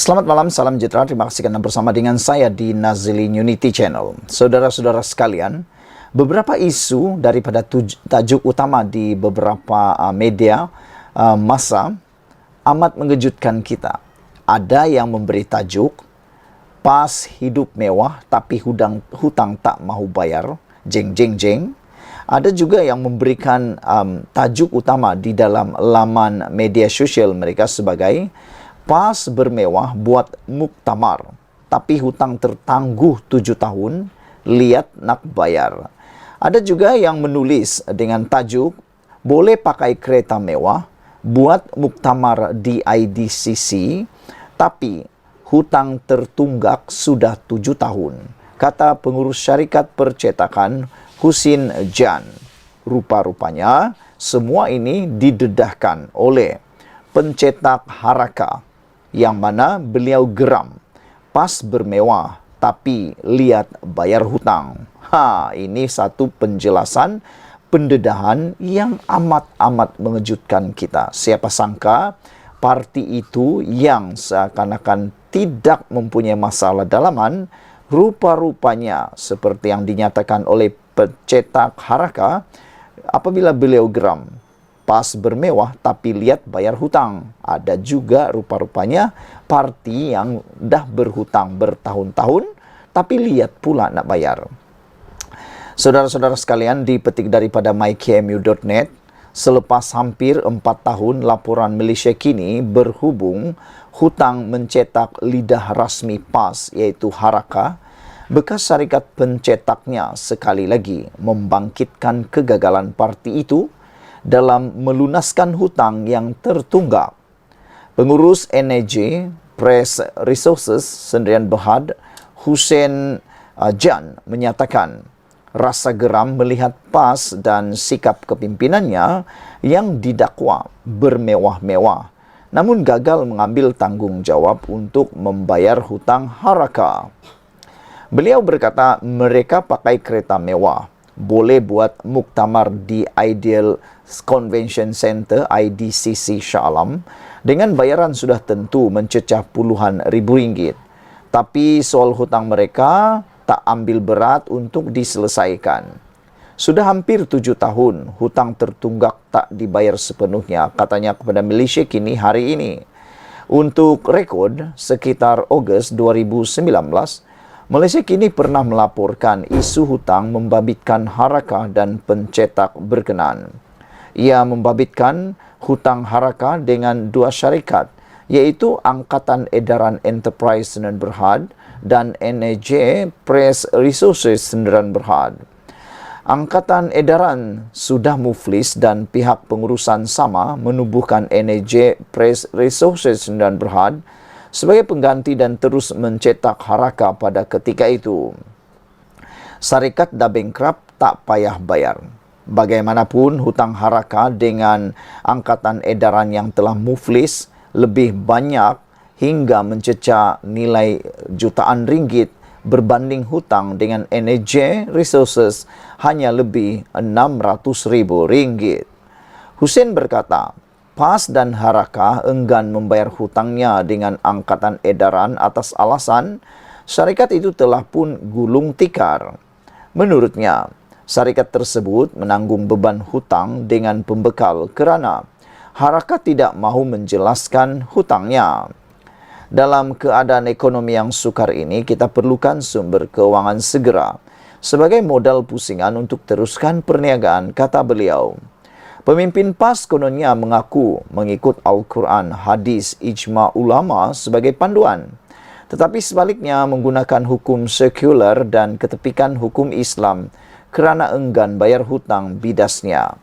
Selamat malam, salam sejahtera. Terima kasih karena bersama dengan saya di Nazilin Unity Channel. Saudara-saudara sekalian, beberapa isu daripada tajuk utama di beberapa media massa amat mengejutkan kita. Ada yang memberi tajuk, "Pas hidup mewah tapi hutang tak mahu bayar, jeng jeng jeng." Ada juga yang memberikan tajuk utama di dalam laman media sosial mereka sebagai "Pas bermewah buat muktamar, tapi hutang tertangguh 7 tahun, lihat nak bayar." Ada juga yang menulis dengan tajuk "Boleh pakai kereta mewah, buat muktamar di IDCC, tapi hutang tertunggak sudah 7 tahun." Kata pengurus syarikat percetakan Husin Jan. Rupa-rupanya semua ini didedahkan oleh pencetak Haraka, yang mana beliau geram. Pas bermewah, tapi lihat bayar hutang. Ini satu penjelasan pendedahan yang amat-amat mengejutkan kita. Siapa sangka parti itu yang seakan-akan tidak mempunyai masalah dalaman, rupa-rupanya seperti yang dinyatakan oleh pencetak Haraka, apabila beliau geram. Pas bermewah tapi lihat bayar hutang. Ada juga rupa-rupanya parti yang dah berhutang bertahun-tahun tapi lihat pula nak bayar. Saudara-saudara sekalian, dipetik daripada mykmu.net, selepas hampir 4 tahun laporan Malaysia kini berhubung hutang mencetak lidah rasmi PAS iaitu Haraka, bekas syarikat pencetaknya sekali lagi membangkitkan kegagalan parti itu dalam melunaskan hutang yang tertunggak. Pengurus NAJ Press Resources Sdn Bhd Husin Jan menyatakan rasa geram melihat PAS dan sikap kepimpinannya yang didakwa bermewah-mewah namun gagal mengambil tanggungjawab untuk membayar hutang Haraka. Beliau berkata mereka pakai kereta mewah, boleh buat muktamar di Ideal Convention Center IDCC Shah Alam dengan bayaran sudah tentu mencecah puluhan ribu ringgit. Tapi soal hutang mereka tak ambil berat untuk diselesaikan. Sudah hampir 7 tahun hutang tertunggak tak dibayar sepenuhnya, katanya kepada Malaysia kini hari ini. Untuk rekod, sekitar Ogos 2019, Malaysia kini pernah melaporkan isu hutang membabitkan Haraka dan pencetak berkenan. Ia membabitkan hutang Haraka dengan 2 syarikat, iaitu Angkatan Edaran Enterprise Sdn Bhd dan NAJ Press Resources Sdn Bhd. Angkatan Edaran sudah muflis dan pihak pengurusan sama menubuhkan NAJ Press Resources Sdn Bhd sebagai pengganti dan terus mencetak Haraka pada ketika itu. Syarikat dah bankrupt, tak payah bayar. Bagaimanapun hutang Haraka dengan Angkatan Edaran yang telah muflis lebih banyak hingga mencecah nilai jutaan ringgit berbanding hutang dengan NAJ Resources hanya lebih 600,000 ringgit. Husin berkata, PAS dan Haraka enggan membayar hutangnya dengan Angkatan Edaran atas alasan syarikat itu telah pun gulung tikar. Menurutnya, syarikat tersebut menanggung beban hutang dengan pembekal kerana Haraka tidak mahu menjelaskan hutangnya. Dalam keadaan ekonomi yang sukar ini, kita perlukan sumber keuangan segera sebagai modal pusingan untuk teruskan perniagaan, kata beliau. Pemimpin PAS kononnya mengaku mengikut Al-Quran, hadis, ijma' ulama sebagai panduan. Tetapi sebaliknya menggunakan hukum sekular dan ketepikan hukum Islam kerana enggan bayar hutang bidasnya.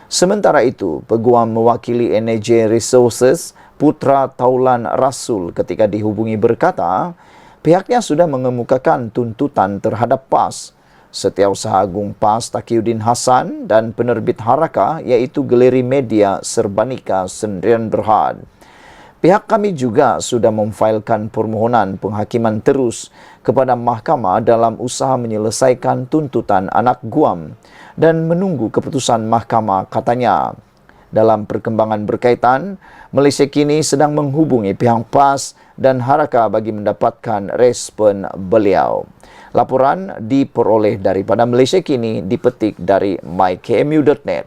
Sementara itu, peguam mewakili NAJ Resources, Putra Taulan Rasul ketika dihubungi berkata, pihaknya sudah mengemukakan tuntutan terhadap PAS, Setiausaha Agung PAS Taqiyuddin Hasan dan penerbit Haraka iaitu Galeri Media Serbanika Sdn Bhd. Pihak kami juga sudah memfailkan permohonan penghakiman terus kepada mahkamah dalam usaha menyelesaikan tuntutan anak guam dan menunggu keputusan mahkamah, katanya. Dalam perkembangan berkaitan, Malaysia kini sedang menghubungi pihak PAS dan Harakah bagi mendapatkan respon beliau. Laporan diperoleh daripada Malaysia Kini dipetik dari mykmu.net.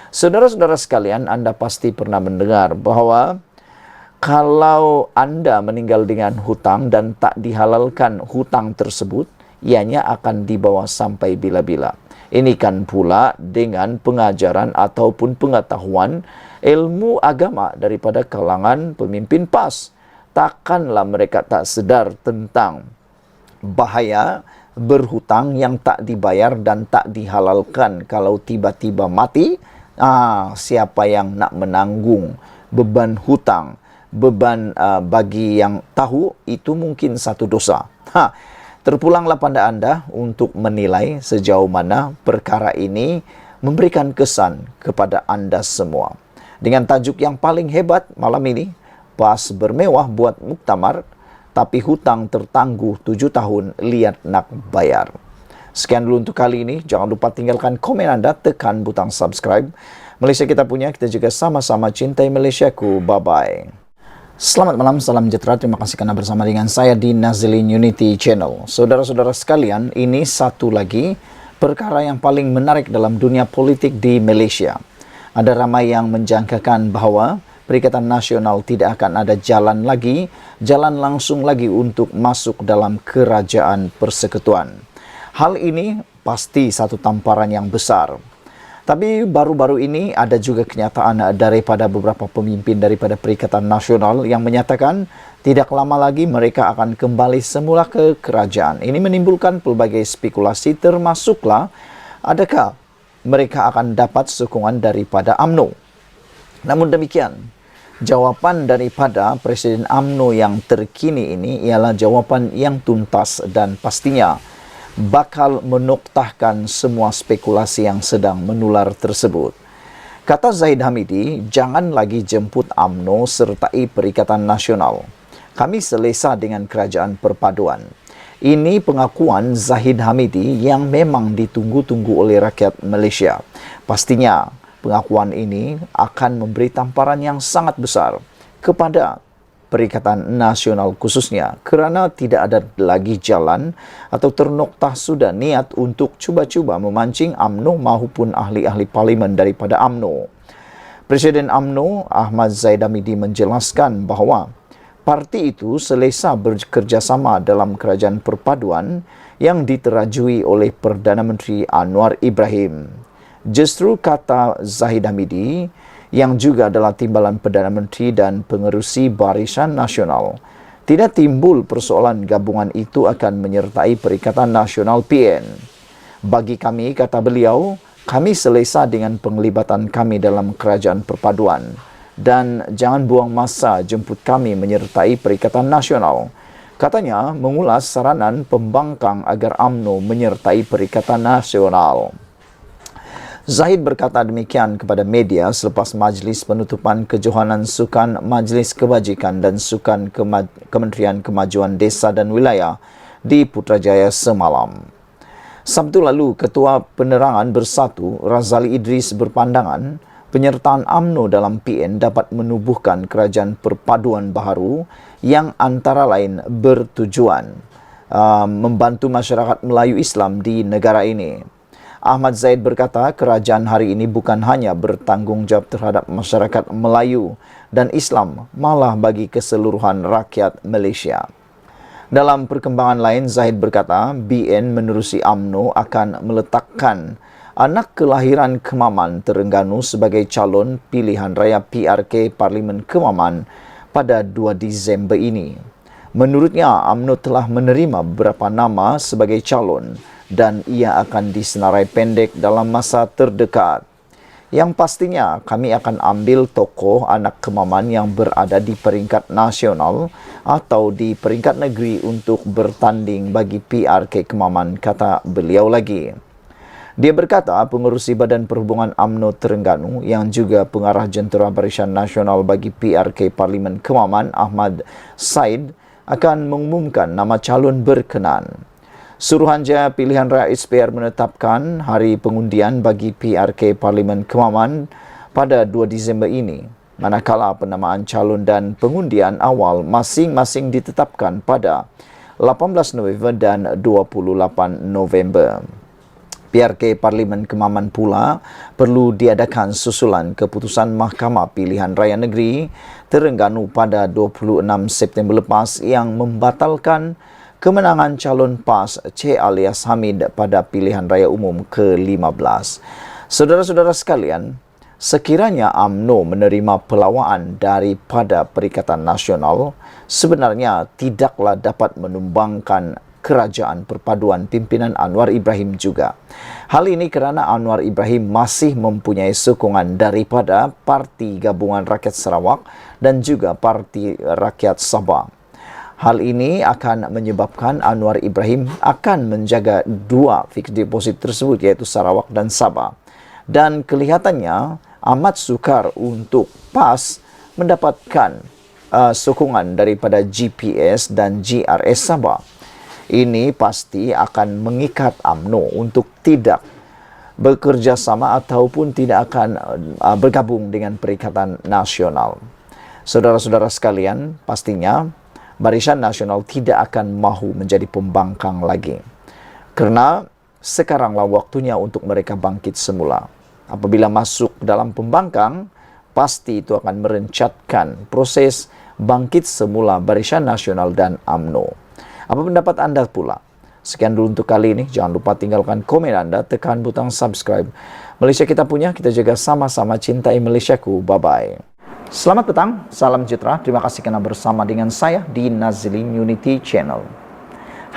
Saudara-saudara sekalian, anda pasti pernah mendengar bahawa kalau anda meninggal dengan hutang dan tak dihalalkan hutang tersebut, ianya akan dibawa sampai bila-bila. Ini kan pula dengan pengajaran ataupun pengetahuan ilmu agama daripada kalangan pemimpin PAS. Takkanlah mereka tak sedar tentang bahaya berhutang yang tak dibayar dan tak dihalalkan. Kalau tiba-tiba mati, siapa yang nak menanggung beban hutang? Beban bagi yang tahu itu mungkin satu dosa. Terpulanglah pada anda untuk menilai sejauh mana perkara ini memberikan kesan kepada anda semua. Dengan tajuk yang paling hebat malam ini, PAS bermewah buat muktamar, tapi hutang tertangguh 7 tahun, lihat nak bayar. Sekian dulu untuk kali ini. Jangan lupa tinggalkan komen anda, tekan butang subscribe. Malaysia kita punya, kita juga sama-sama cintai Malaysiaku. Bye-bye. Selamat malam, salam sejahtera. Terima kasih kerana bersama dengan saya di Nazilin Unity Channel. Saudara-saudara sekalian, ini satu lagi perkara yang paling menarik dalam dunia politik di Malaysia. Ada ramai yang menjangkakan bahawa Perikatan Nasional tidak akan ada jalan langsung lagi untuk masuk dalam kerajaan persekutuan. Hal ini pasti satu tamparan yang besar. Tapi baru-baru ini ada juga kenyataan daripada beberapa pemimpin daripada Perikatan Nasional yang menyatakan tidak lama lagi mereka akan kembali semula ke kerajaan. Ini menimbulkan pelbagai spekulasi, termasuklah adakah mereka akan dapat sokongan daripada UMNO. Namun demikian, jawapan daripada Presiden UMNO yang terkini ini ialah jawapan yang tuntas dan pastinya bakal menoktahkan semua spekulasi yang sedang menular tersebut. Kata Zahid Hamidi, jangan lagi jemput UMNO sertai Perikatan Nasional. Kami selesa dengan kerajaan perpaduan. Ini pengakuan Zahid Hamidi yang memang ditunggu-tunggu oleh rakyat Malaysia. Pastinya pengakuan ini akan memberi tamparan yang sangat besar kepada Perikatan Nasional khususnya, kerana tidak ada lagi jalan atau ternoktah sudah niat untuk cuba-cuba memancing UMNO maupun ahli-ahli parlimen daripada UMNO. Presiden UMNO Ahmad Zahid Hamidi menjelaskan bahawa parti itu selesa bekerjasama dalam kerajaan perpaduan yang diterajui oleh Perdana Menteri Anwar Ibrahim. Justru kata Zahid Hamidi, yang juga adalah timbalan Perdana Menteri dan pengerusi Barisan Nasional, tidak timbul persoalan gabungan itu akan menyertai Perikatan Nasional PN. Bagi kami, kata beliau, kami selesa dengan penglibatan kami dalam kerajaan perpaduan dan jangan buang masa jemput kami menyertai Perikatan Nasional. Katanya mengulas saranan pembangkang agar UMNO menyertai Perikatan Nasional. Zahid berkata demikian kepada media selepas majlis penutupan kejohanan Sukan Majlis Kebajikan dan Sukan Kementerian Kemajuan Desa dan Wilayah di Putrajaya semalam. Sabtu lalu, Ketua Penerangan Bersatu Razali Idris berpandangan penyertaan UMNO dalam PN dapat menubuhkan kerajaan perpaduan baharu yang antara lain bertujuan membantu masyarakat Melayu Islam di negara ini. Ahmad Zaid berkata kerajaan hari ini bukan hanya bertanggungjawab terhadap masyarakat Melayu dan Islam, malah bagi keseluruhan rakyat Malaysia. Dalam perkembangan lain, Zahid berkata BN menerusi UMNO akan meletakkan anak kelahiran Kemaman Terengganu sebagai calon pilihan raya PRK Parlimen Kemaman pada 2 Disember ini. Menurutnya, UMNO telah menerima beberapa nama sebagai calon dan ia akan disenarai pendek dalam masa terdekat. Yang pastinya kami akan ambil tokoh anak Kemaman yang berada di peringkat nasional atau di peringkat negeri untuk bertanding bagi PRK Kemaman, kata beliau lagi. Dia berkata pengerusi Badan Perhubungan UMNO Terengganu yang juga pengarah Jentera Barisan Nasional bagi PRK Parlimen Kemaman Ahmad Said akan mengumumkan nama calon berkenan. Suruhanjaya Pilihan Raya SPR menetapkan hari pengundian bagi PRK Parlimen Kemaman pada 2 Disember ini, manakala penamaan calon dan pengundian awal masing-masing ditetapkan pada 18 November dan 28 November. PRK Parlimen Kemaman pula perlu diadakan susulan keputusan Mahkamah Pilihan Raya Negeri Terengganu pada 26 September lepas yang membatalkan kemenangan calon PAS C. alias Hamid pada pilihan raya umum ke-15. Saudara-saudara sekalian, sekiranya UMNO menerima pelawaan daripada Perikatan Nasional, sebenarnya tidaklah dapat menumbangkan kerajaan perpaduan pimpinan Anwar Ibrahim juga. Hal ini kerana Anwar Ibrahim masih mempunyai sokongan daripada Parti Gabungan Rakyat Sarawak dan juga Parti Rakyat Sabah. Hal ini akan menyebabkan Anwar Ibrahim akan menjaga dua fixed deposit tersebut, iaitu Sarawak dan Sabah. Dan kelihatannya amat sukar untuk PAS mendapatkan sokongan daripada GPS dan GRS Sabah. Ini pasti akan mengikat UMNO untuk tidak bekerjasama ataupun tidak akan bergabung dengan Perikatan Nasional. Saudara-saudara sekalian, pastinya Barisan Nasional tidak akan mahu menjadi pembangkang lagi. Kerana sekaranglah waktunya untuk mereka bangkit semula. Apabila masuk dalam pembangkang, pasti itu akan merencatkan proses bangkit semula Barisan Nasional dan UMNO. Apa pendapat anda pula? Sekian dulu untuk kali ini. Jangan lupa tinggalkan komen anda, tekan butang subscribe. Malaysia kita punya, kita jaga sama-sama, cintai Malaysiaku. Bye-bye. Selamat petang, salam sejahtera. Terima kasih kerana bersama dengan saya di Nazilin Unity Channel.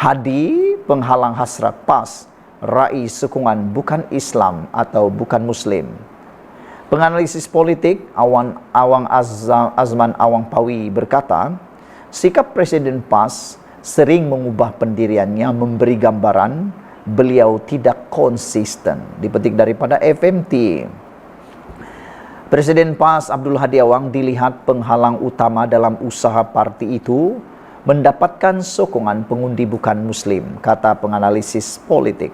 Hadi penghalang hasrat PAS, raih sokongan bukan Islam atau bukan Muslim. Penganalisis politik Azman Awang Pawi berkata, sikap Presiden PAS sering mengubah pendiriannya memberi gambaran beliau tidak konsisten. Dipetik daripada FMT. Presiden PAS Abdul Hadi Awang dilihat penghalang utama dalam usaha parti itu mendapatkan sokongan pengundi bukan Muslim, kata penganalisis politik.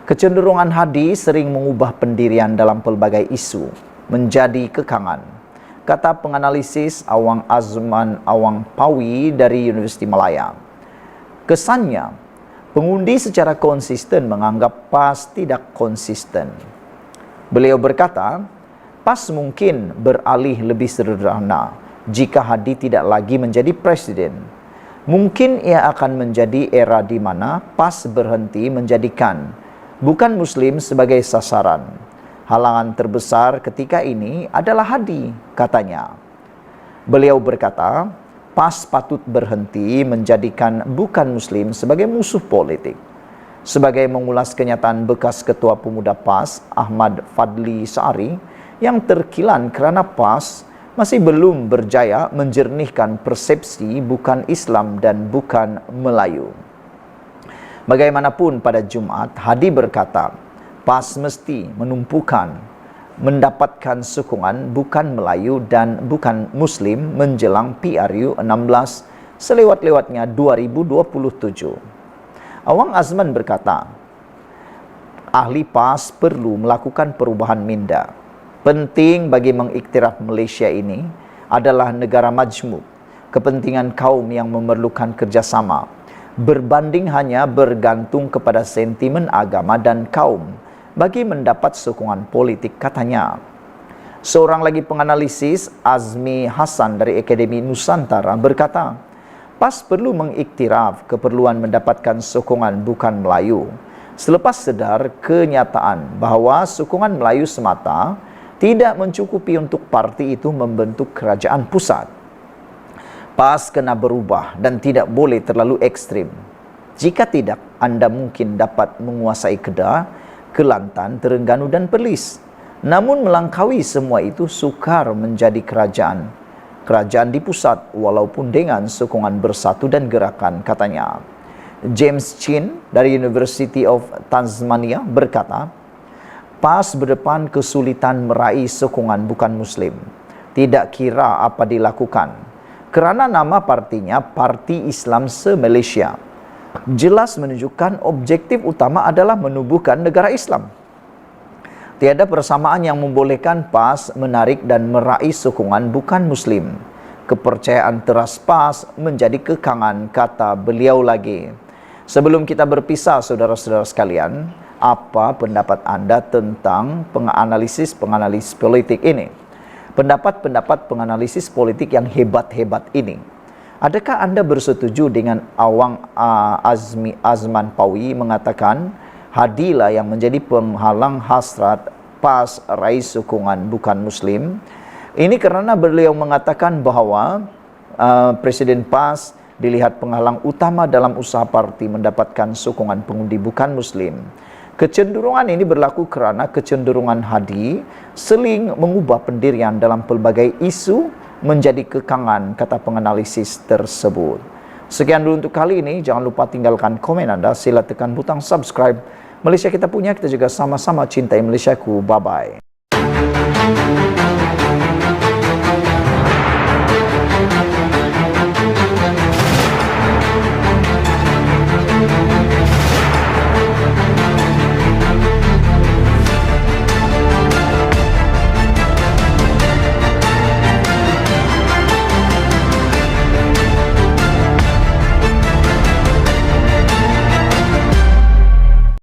Kecenderungan Hadi sering mengubah pendirian dalam pelbagai isu menjadi kekangan, kata penganalisis Azman Awang Pawi dari Universiti Malaya. Kesannya, pengundi secara konsisten menganggap PAS tidak konsisten. Beliau berkata, PAS mungkin beralih lebih sederhana jika Hadi tidak lagi menjadi presiden. Mungkin ia akan menjadi era di mana PAS berhenti menjadikan bukan Muslim sebagai sasaran. Halangan terbesar ketika ini adalah Hadi, katanya. Beliau berkata, PAS patut berhenti menjadikan bukan Muslim sebagai musuh politik. Sebagai mengulas kenyataan bekas Ketua Pemuda PAS, Ahmad Fadli Sa'ari, yang terkilan kerana PAS masih belum berjaya menjernihkan persepsi bukan Islam dan bukan Melayu. Bagaimanapun pada Jumaat, Hadi berkata, PAS mesti mendapatkan sokongan bukan Melayu dan bukan Muslim menjelang PRU 16 selewat-lewatnya 2027. Awang Azman berkata, ahli PAS perlu melakukan perubahan minda. Penting bagi mengiktiraf Malaysia ini adalah negara majmuk, kepentingan kaum yang memerlukan kerjasama, berbanding hanya bergantung kepada sentimen agama dan kaum bagi mendapat sokongan politik, katanya. Seorang lagi penganalisis, Azmi Hasan dari Akademi Nusantara berkata, PAS perlu mengiktiraf keperluan mendapatkan sokongan bukan Melayu selepas sedar kenyataan bahawa sokongan Melayu semata tidak mencukupi untuk parti itu membentuk kerajaan pusat. PAS kena berubah dan tidak boleh terlalu ekstrim. Jika tidak, anda mungkin dapat menguasai Kedah, Kelantan, Terengganu dan Perlis. Namun melangkaui semua itu sukar menjadi kerajaan di pusat walaupun dengan sokongan bersatu dan gerakan, katanya. James Chin dari University of Tasmania berkata, PAS berdepan kesulitan meraih sokongan bukan Muslim. Tidak kira apa dilakukan. Kerana nama partinya Parti Islam Se-Malaysia jelas menunjukkan objektif utama adalah menubuhkan negara Islam. Tiada persamaan yang membolehkan PAS menarik dan meraih sokongan bukan Muslim. Kepercayaan teras PAS menjadi kekangan, kata beliau lagi. Sebelum kita berpisah, saudara-saudara sekalian, apa pendapat Anda tentang penganalisis politik ini? Pendapat penganalisis politik yang hebat-hebat ini. Adakah Anda bersetuju dengan Awang Azman Pawi mengatakan Hadilah yang menjadi penghalang hasrat PAS raih sokongan bukan Muslim? Ini karena beliau mengatakan bahwa Presiden PAS dilihat penghalang utama dalam usaha parti mendapatkan sokongan pengundi bukan Muslim. Kecenderungan ini berlaku kerana kecenderungan Hadi seling mengubah pendirian dalam pelbagai isu menjadi kekangan, kata penganalisis tersebut. Sekian dulu untuk kali ini. Jangan lupa tinggalkan komen Anda. Sila tekan butang subscribe. Malaysia kita punya, kita juga sama-sama cintai Malaysiaku. Bye-bye.